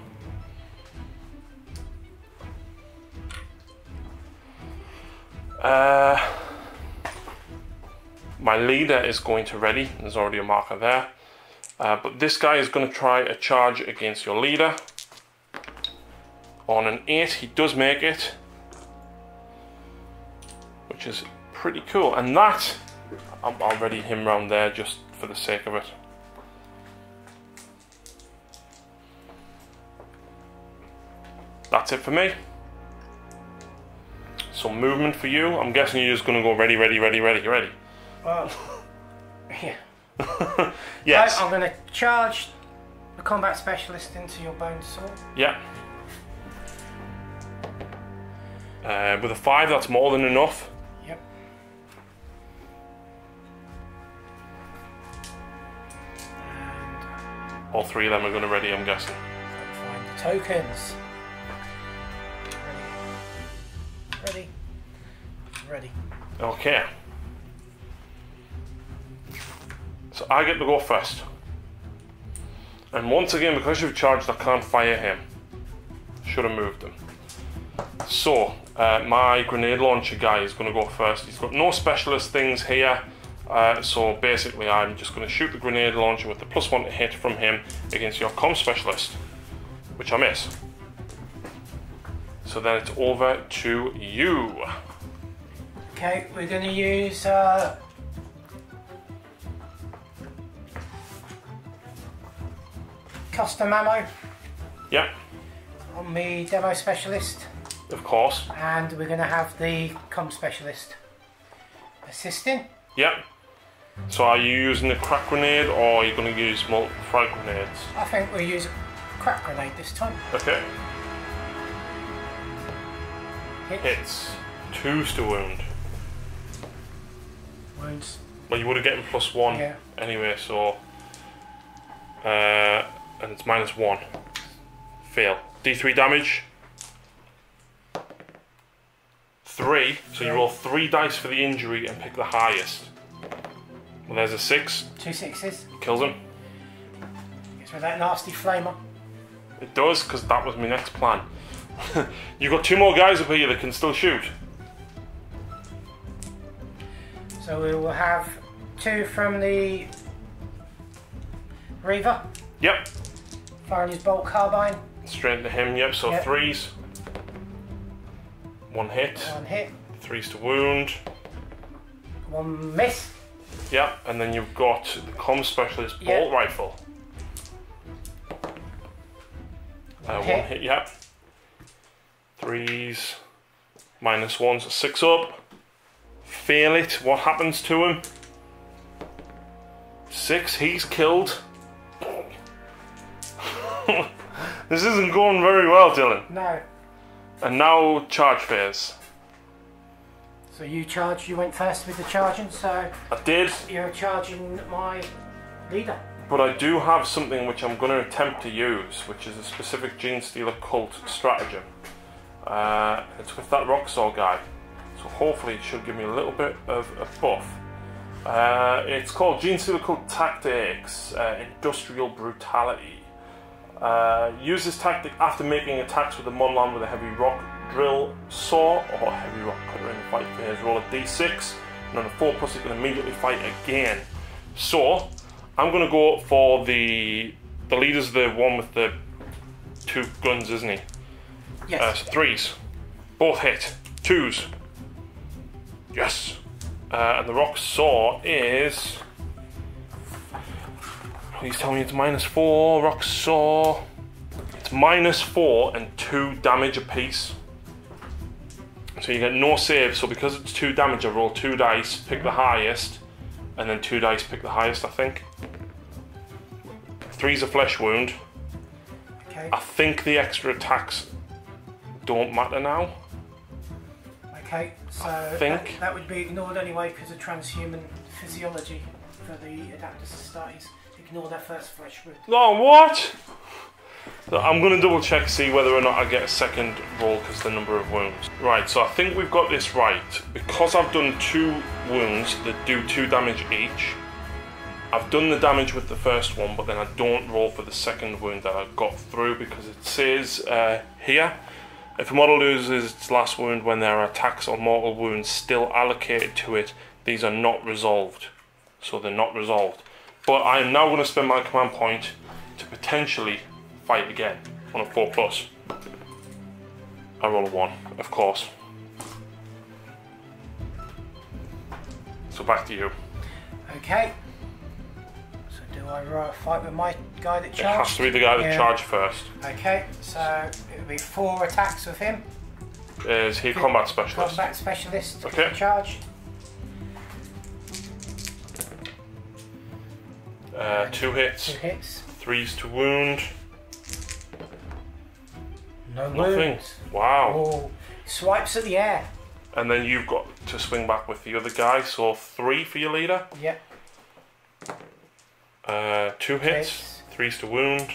My leader is going to ready. There's already a marker there. But this guy is going to try a charge against your leader. On an 8, he does make it, which is pretty cool. And that, I'll ready him round there just for the sake of it. That's it for me. So movement for you. I'm guessing you're just going to go ready, ready, ready, ready, ready. Yeah. Yes. So I'm going to charge the combat specialist into your bone sword. Yeah. With a 5, that's more than enough. Yep. And all 3 of them are going to ready, I'm guessing. find the tokens. Ready. Ready. Okay. So I get to go first. And once again, because you've charged, I can't fire him. Should have moved him. So, my grenade launcher guy is going to go first. He's got no specialist things here. So basically, I'm just going to shoot the grenade launcher with the +1 to hit from him against your comm specialist, which I miss. So then it's over to you. Okay, we're going to use custom ammo. Yep. On the demo specialist. Of course. And we're going to have the comm specialist assisting. Yep. So are you using the crack grenade or are you going to use multiple frag grenades? I think we'll use a crack grenade this time. Okay. Hits. 2s to wound. Wounds. Well, you would have gotten +1 yeah. Anyway, so... and it's -1. Fail. D3 damage. 3. So you roll 3 dice for the injury and pick the highest. Well, there's a 6. 2 6s. Kills him. Gets rid of that nasty flamer. It does, because that was my next plan. You've got 2 more guys up here that can still shoot. So we will have 2 from the Reaver. Yep. Firing his bolt carbine. Straight into him, yep, so yep. 3s. 1 hit. 1 hit. 3s to wound. 1 miss. Yep, and then you've got the comm specialist bolt rifle. 1 hit, yep. 3s. -1, so 6 up. Fail it, what happens to him? 6, he's killed. This isn't going very well, Dylan. No. And now charge phase. So you charged, you went first with the charging, so... I did. You're charging my leader. But I do have something which I'm going to attempt to use, which is a specific Genestealer cult stratagem. It's with that Rocksaw guy. So hopefully it should give me a little bit of a buff. It's called Genestealer Cult Tactics, Industrial Brutality. Use this tactic after making attacks with a Monland with a heavy rock drill saw or heavy rock cutter in the fight phase. Roll a d6 and on a 4+ you can immediately fight again. So I'm going to go for the leader's the one with the 2 guns, isn't he? Yes. So 3s. Both hit. 2s. Yes. And the rock saw is... Please tell me it's -4. Rock saw. It's -4 and 2 damage apiece. So you get no save. So because it's 2 damage, I roll 2 dice, pick the highest, and then 2 dice pick the highest, I think. 3's a flesh wound. Okay. I think the extra attacks don't matter now. Okay, so that would be ignored anyway because of transhuman physiology for the Adapter Societies. Ignore their first flesh wound. Oh, what? So I'm going to double check, see whether or not I get a second roll because of the number of wounds. Right, so I think we've got this right. Because I've done 2 wounds that do 2 damage each, I've done the damage with the first one, but then I don't roll for the second wound that I got through because it says here, if a model loses its last wound when there are attacks or mortal wounds still allocated to it, these are not resolved. So they're not resolved. But I am now going to spend my command point to potentially fight again on a 4+. I roll a 1, of course. So back to you. Okay. So do I fight with my guy that charged? It has to be the guy that charged first. Okay, so it would be 4 attacks with him. Is he a combat specialist? Combat specialist. Okay. Charge. 2 hits. 2 hits. 3's to wound. Nothing. Wounds. Wow. Oh, swipes at the air. And then you've got to swing back with the other guy, so 3 for your leader. Yep. 2 hits. 3's to wound.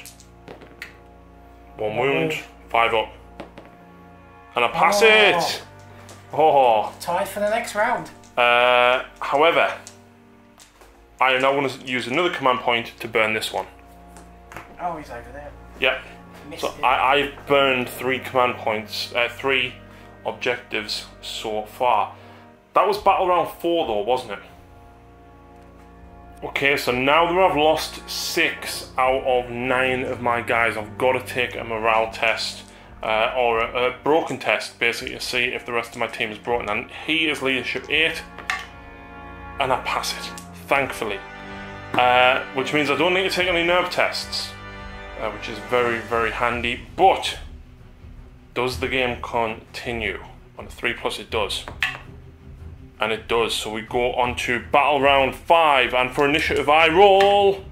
1 wound. 5 up. And I pass it! Oh. Tied for the next round. However, I am now going to use another command point to burn this one. Oh, he's over there. Yep. So I've burned 3 command points, 3 objectives so far. That was battle round 4 though, wasn't it? Okay, so now that I've lost 6 out of 9 of my guys, I've got to take a morale test, or a broken test, basically, to see if the rest of my team is broken. And he is leadership 8, and I pass it, thankfully. Which means I don't need to take any nerve tests, which is very, very handy. But does the game continue? On a 3+ it does. And it does, so we go on to battle round 5, and for initiative I roll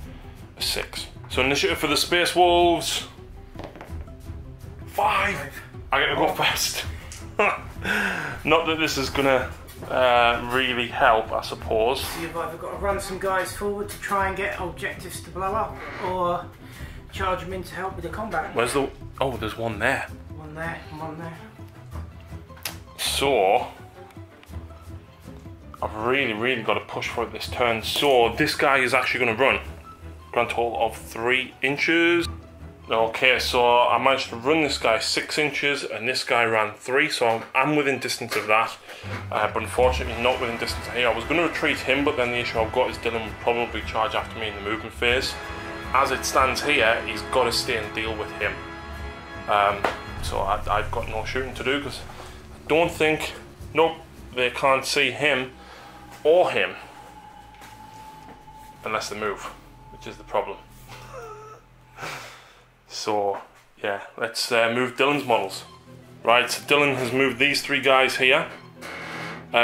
a 6. So initiative for the Space Wolves, 5. I get to go first. Not that this is gonna really help, I suppose. So you've either got to run some guys forward to try and get objectives to blow up, or charge them in to help with the combat. Where's the... Oh, there's one there. One there, one there. So I've really got to push for it this turn. So this guy is actually going to run. Grand total of 3 inches. Okay, so I managed to run this guy 6 inches, and this guy ran 3, so I'm within distance of that. But unfortunately not within distance of here. I was going to retreat him, but then the issue I've got is Dylan would probably charge after me in the movement phase. As it stands here, he's got to stay and deal with him. So I've got no shooting to do, because I don't think... Nope, they can't see him or him unless they move, which is the problem. So yeah, let's move Dylan's models. Right, so Dylan has moved these 3 guys here,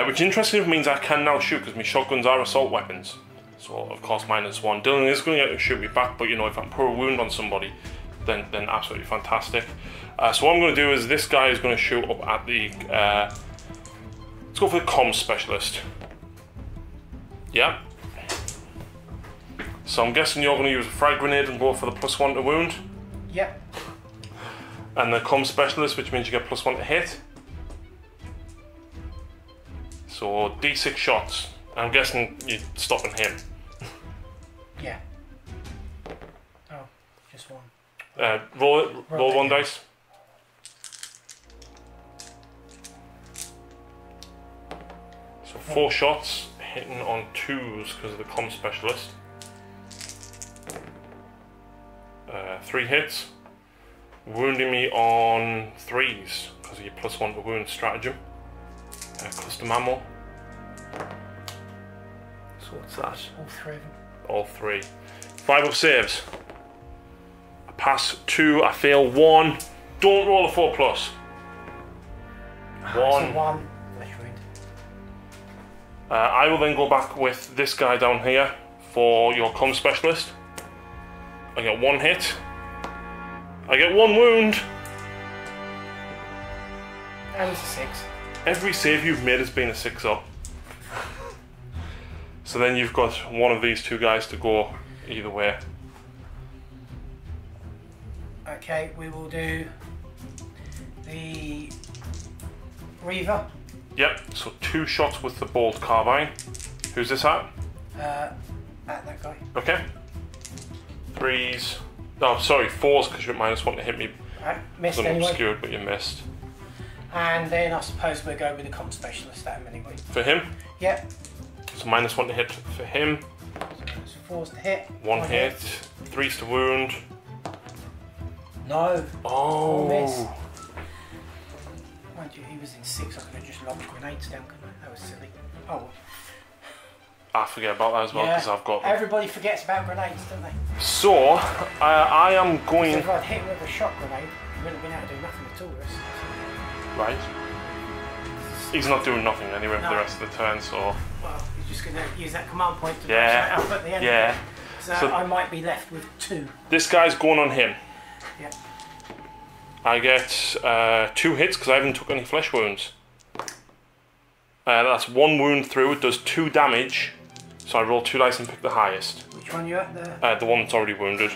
which interestingly means I can now shoot because my shotguns are assault weapons. So of course -1. Dylan is going to get to shoot me back, but you know, if I pour a wound on somebody, then absolutely fantastic. So what I'm going to do is this guy is going to shoot up at the let's go for the comms specialist. Yeah. So I'm guessing you're going to use a frag grenade and go for the +1 to wound. Yep. And the comms specialist, which means you get +1 to hit. So D6 shots. I'm guessing you're stopping him. Yeah. Oh, just 1. Roll 1 dice. So 4 shots, hitting on 2s because of the comm specialist. 3 hits, wounding me on 3s because of your +1 to wound stratagem. Custom ammo. So what's that? All 3 of them. All 3. 5 up saves. I pass 2, I fail 1. Don't roll a 4+. 1. 1. Flesh wound. I will then go back with this guy down here for your comm specialist. I get 1 hit. I get 1 wound. And it's a 6. Every save you've made has been a 6 up. So then you've got one of these 2 guys to go either way. Okay, we will do the Reaver. Yep, so 2 shots with the bolt carbine. Who's this at? At that guy. Okay. 3s. Oh, sorry, 4s because you're at -1 to hit me. Right, missed I'm anyway. obscured, but you missed. And then I suppose we'll go with the comp specialist at him anyway. For him? Yep. So -1 to hit for him. So it's 4s to hit. 1 hit. 3s to wound. No. Oh. Miss. Mind you, he was in 6. I could have just lobbed grenades down, couldn't I? That was silly. Oh. I forget about that as well because I've got them. Everybody forgets about grenades, don't they? So, I am going... So if I'd hit him with a shock grenade, he wouldn't have been able to do nothing at all. Right. He's not doing nothing anyway for the rest of the turn, so... Well, he's just going to use that command point to yeah. up at the end. Yeah. So I might be left with 2. This guy's going on him. Yeah. I get 2 hits because I haven't took any flesh wounds. That's 1 wound through, it does 2 damage. So I roll 2 dice and pick the highest. Which one are you at there? The one that's already wounded.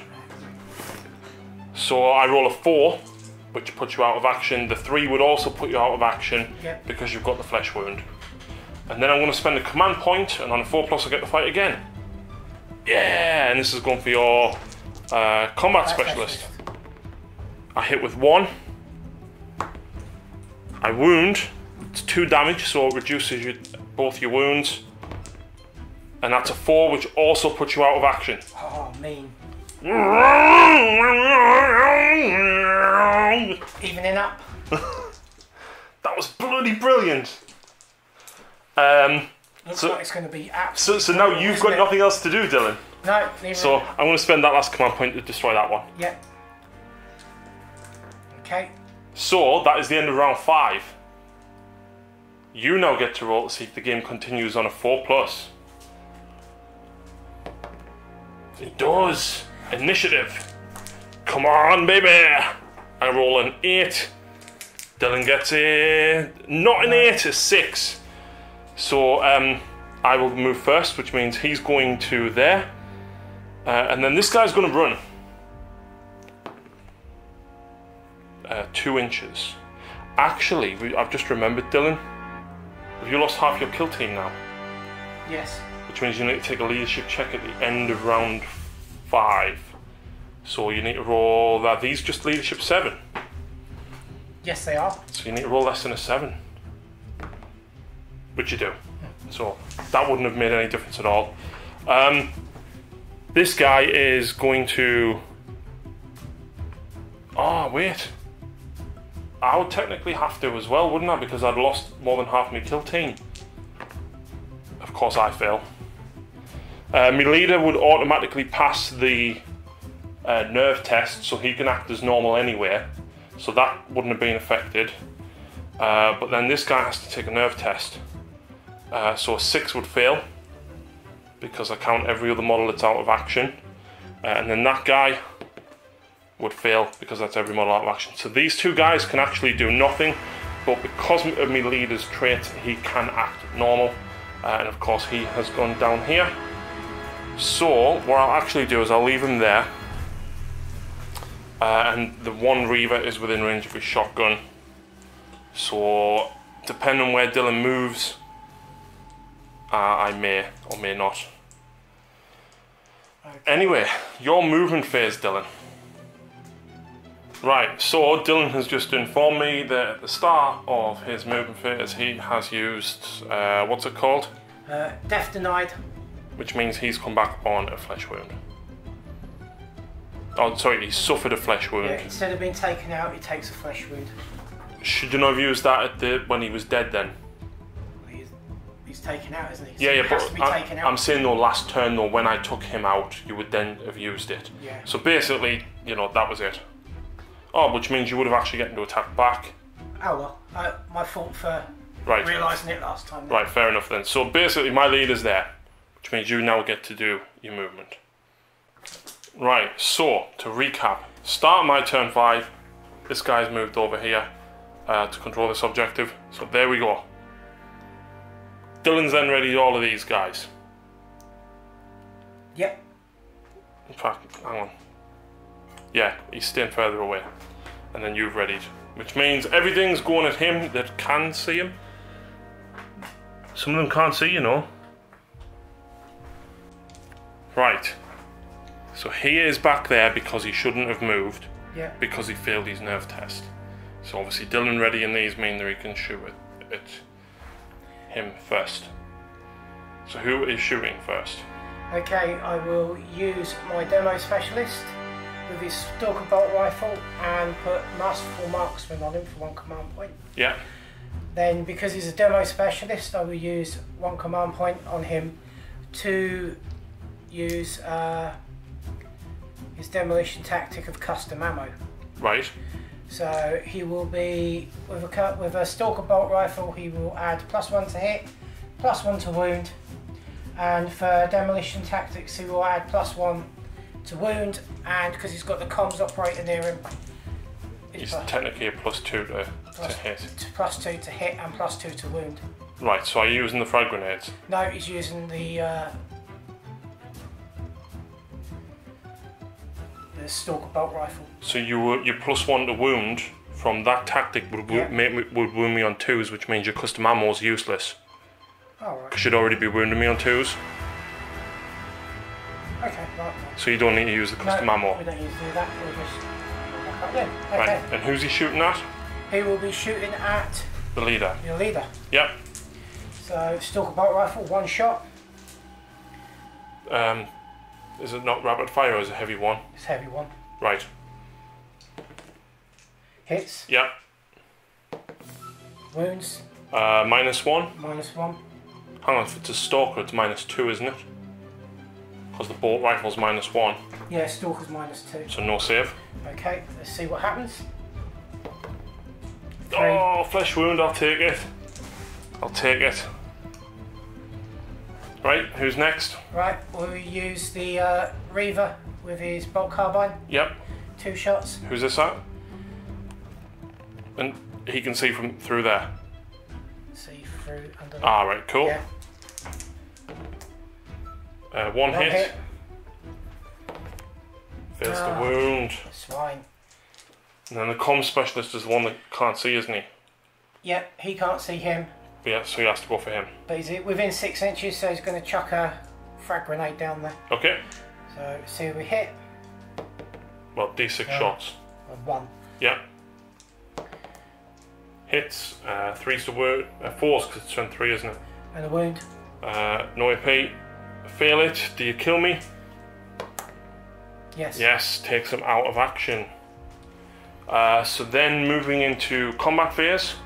So I roll a 4, which puts you out of action. The 3 would also put you out of action because you've got the flesh wound. And then I'm going to spend a command point, and on a 4+ I get to fight again. Yeah, and this is going for your combat specialist. I hit with 1. I wound. It's 2 damage, so it reduces both your wounds. And that's a 4, which also puts you out of action. Oh, mean. Evening up. That was bloody brilliant. Looks like it's going to be absolutely... So now you've got nothing else to do, Dylan. No, so I'm going to spend that last command point to destroy that one. Yep. Okay. So that is the end of round 5. You now get to roll to see if the game continues on a 4+. It does. Initiative. Come on, baby. I roll an 8. Dylan gets not an 8, a 6. So I will move first, which means he's going to there. And then this guy's going to run. 2 inches. Actually, I've just remembered, Dylan. Have you lost half your kill team now? Yes. Which means you need to take a leadership check at the end of round 5. So you need to roll... Are these just leadership 7? Yes, they are. So you need to roll less than a 7. Which you do. So that wouldn't have made any difference at all. This guy is going to... Oh, wait. I would technically have to as well, wouldn't I? Because I'd lost more than half my kill team. Of course I fail. My leader would automatically pass the nerve test, so he can act as normal anyway. So that wouldn't have been affected. But then this guy has to take a nerve test. So a 6 would fail, because I count every other model that's out of action. And then that guy would fail, because that's every model out of action. So these 2 guys can actually do nothing, but because of my leader's trait, he can act normal. And of course he has gone down here. So what I'll actually do is I'll leave him there. And the 1 Reaver is within range of his shotgun. So depending on where Dylan moves, I may or may not. Okay. Anyway, your movement phase, Dylan. Right, so Dylan has just informed me that at the start of his movement phase he has used, what's it called? Death denied. Which means he's come back on a flesh wound. Oh, sorry, he suffered a flesh wound. Yeah, instead of being taken out, he takes a flesh wound. Should you not have used that when he was dead then? He's taken out, isn't he? So yeah, he has to be taken out. I'm saying though, last turn though, when I took him out, you would then have used it. Yeah. So basically, you know, that was it. Oh, which means you would have actually gotten to attack back. Oh well, my fault for Right. Realising it last time. Right, fair enough then. So basically my leader's there, which means you now get to do your movement. Right, so to recap, start my turn 5. This guy's moved over here to control this objective. So there we go. Dylan's then ready all of these guys. Yep. In fact, hang on. Yeah, he's staying further away. And then you've readied. Which means everything's going at him that can see him. Some of them can't see, you know. Right. So he is back there because he shouldn't have moved. Yeah. Because he failed his nerve test. So obviously Dylan ready and these mean that he can shoot at him first. So who is shooting first? Okay, I will use my demo specialist with his stalker bolt rifle and put masterful marksman on him for 1 command point. Yeah. Then because he's a demo specialist, I will use 1 command point on him to use his demolition tactic of custom ammo. Right. So he will be with a stalker bolt rifle. He will add +1 to hit, +1 to wound, and for demolition tactics he will add +1 to wound. And because he's got the comms operator near him, He's technically a +2 to hit. +2 to hit and +2 to wound. Right. So are you using the frag grenades? No, he's using the stalker bolt rifle. So your +1 to wound from that tactic would wound me on 2s, which means your custom ammo is useless. Oh, right. Because you'd already be wounding me on 2s. Okay, right. So you don't need to use the custom ammo. We don't need to do that. We'll just back up then. Okay. Right. And who's he shooting at? He will be shooting at The leader. your leader. Yep. So stalker bolt rifle, 1 shot. Is it not rapid fire or is it heavy one? It's a heavy one. Right. Hits. Yep. Wounds. -1. -1. Hang on, if it's a stalker, it's -2, isn't it? Because the bolt rifle's -1, Yeah, stalker's -2. so no save. Okay, let's see what happens. 3. Oh, flesh wound, I'll take it. I'll take it. Right, who's next? Right, we'll use the Reaver with his bolt carbine. Yep. 2 shots. Who's this at? And he can see from through there. See through under. Ah, right, cool. Yeah. 1 hit. Fails the wound. Swine. And then the comm specialist is the one that can't see, isn't he? Yep, he can't see him. But yeah, so he has to go for him. But he's within 6 inches, so he's going to chuck a frag grenade down there. Okay. So, see if we hit. Well, D6 shots. 1. Yeah. Hits. 3's the wound. 4's because it's turn 3, isn't it? And a wound. No AP. Fail it. Do you kill me? Yes. Yes. Takes him out of action. So then moving into combat phase.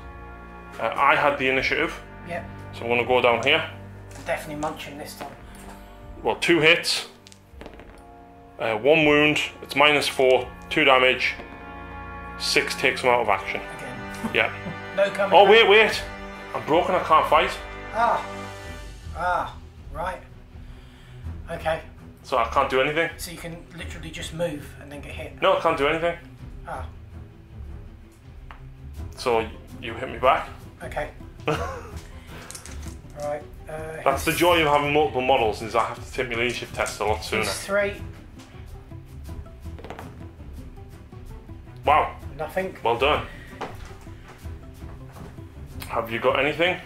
I had the initiative. Yep. So I'm going to go down here. Definitely munching this time. Well, 2 hits. 1 wound. It's -4. 2 damage. 6 takes him out of action. Again. Yeah. No coming. Oh, back. wait. I'm broken. I can't fight. Right. Okay. So I can't do anything. So you can literally just move and then get hit. No, I can't do anything. So you hit me back. Okay. Right. That's the joy of having multiple models, is I have to take my leadership test a lot sooner. He's 3. Wow. Nothing. Well done. Have you got anything?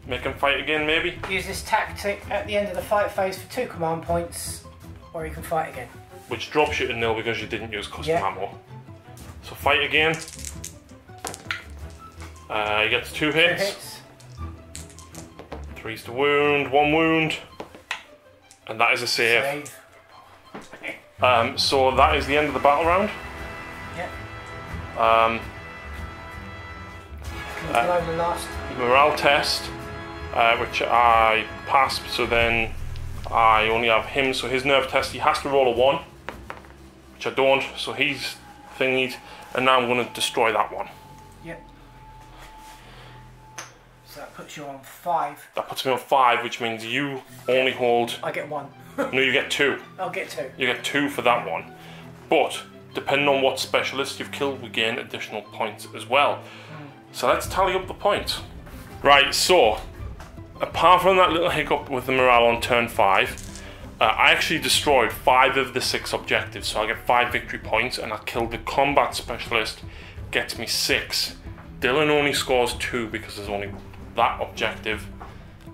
Make him fight again, maybe? Use this tactic at the end of the fight phase for 2 command points, or you can fight again. Which drops you to 0 because you didn't use custom ammo. So fight again. He gets 2 hits. 2 hits. 3's the wound, 1 wound. And that is a save. So that is the end of the battle round. Yep. The morale test, which I passed, so then I only have him, so his nerve test, he has to roll a 1, which I don't, so he's thingied, and now I'm going to destroy that one. Yep. puts you on 5. That puts me on 5, which means you only hold... I get 1. No, you get 2. I'll get 2. You get 2 for that one. But, depending on what specialist you've killed, we gain additional points as well. So let's tally up the points. Right, so, apart from that little hiccup with the morale on turn 5, I actually destroyed 5 of the 6 objectives, so I get 5 victory points, and I killed the combat specialist, gets me 6. Dylan only scores 2 because there's only that objective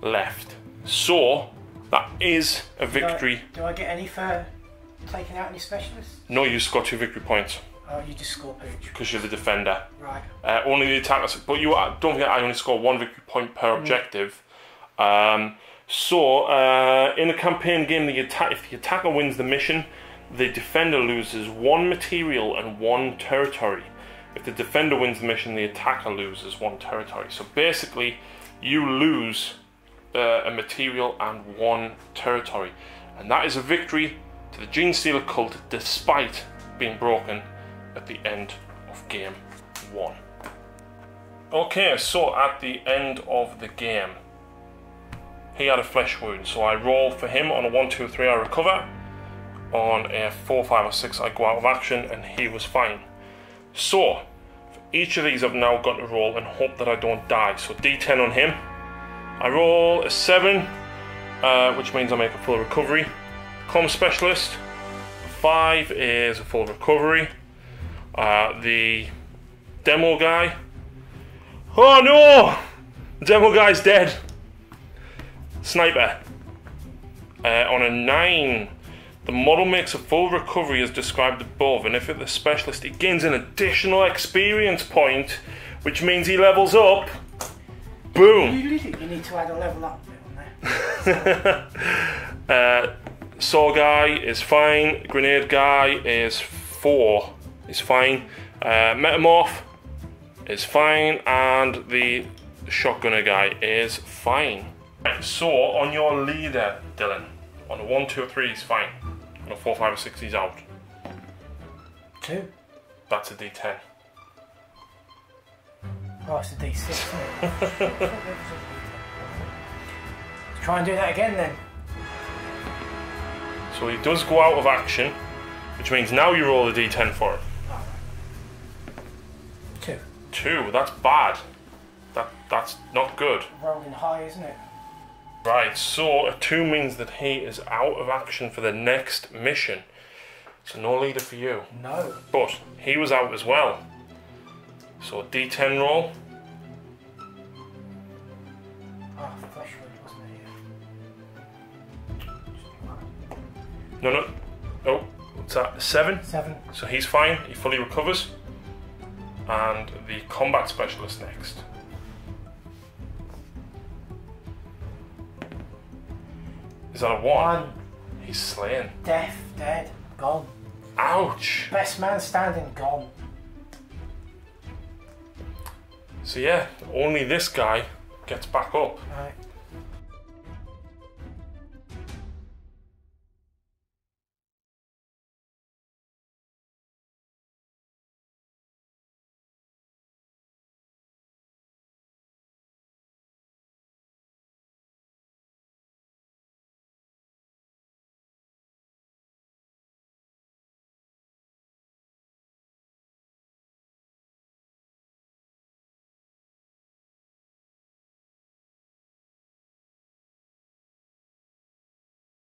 left. So, that is a victory. Do I get any for taking out any specialists? No, you score 2 victory points. Oh, you just score pooch. Because you're the defender. Right. Only the attackers. But you don't forget, I only score 1 victory point per objective. So, in a campaign game, if the attacker wins the mission, the defender loses 1 material and 1 territory. If the defender wins the mission, the attacker loses 1 territory. So basically, you lose a material and 1 territory. And that is a victory to the Genestealer cult, despite being broken at the end of game 1. Okay, so at the end of the game, he had a flesh wound, so I roll for him. On a 1, 2, 3 I recover. On a 4, 5 or 6 I go out of action, and he was fine. So, for each of these I've now got to roll and hope that I don't die. So D10 on him. I roll a 7, which means I make a full recovery. Comm specialist, 5 is a full recovery. The demo guy, oh no! The demo guy's dead. Sniper, on a 9, the model makes a full recovery as described above, and if it's the specialist, it gains an additional experience point, which means he levels up. Boom! You need to add a level up bit on there. Saw guy is fine. Grenade guy is 4. Is fine. Metamorph is fine, and the shotgunner guy is fine. Right, so on your leader, Dylan, on a 1, 2, 3 he's fine. On a 4, 5 or 6 he's out. 2. That's a D10. Oh, it's a D6, isn't it? Try and do that again then. So he does go out of action, which means now you roll a D10 for him. Oh, right. 2. 2, that's bad. That's not good. Rolling high, isn't it? Right, so a 2 means that he is out of action for the next mission. So no leader for you. No. But he was out as well. So D10 roll. Oh, flesh wound, wasn't it? No. Oh, what's that? 7? 7. So he's fine, he fully recovers. And the combat specialist next. Is that a 1? 1. He's slain. Death, dead, gone. Ouch! Best man standing, gone. So yeah, only this guy gets back up. Right.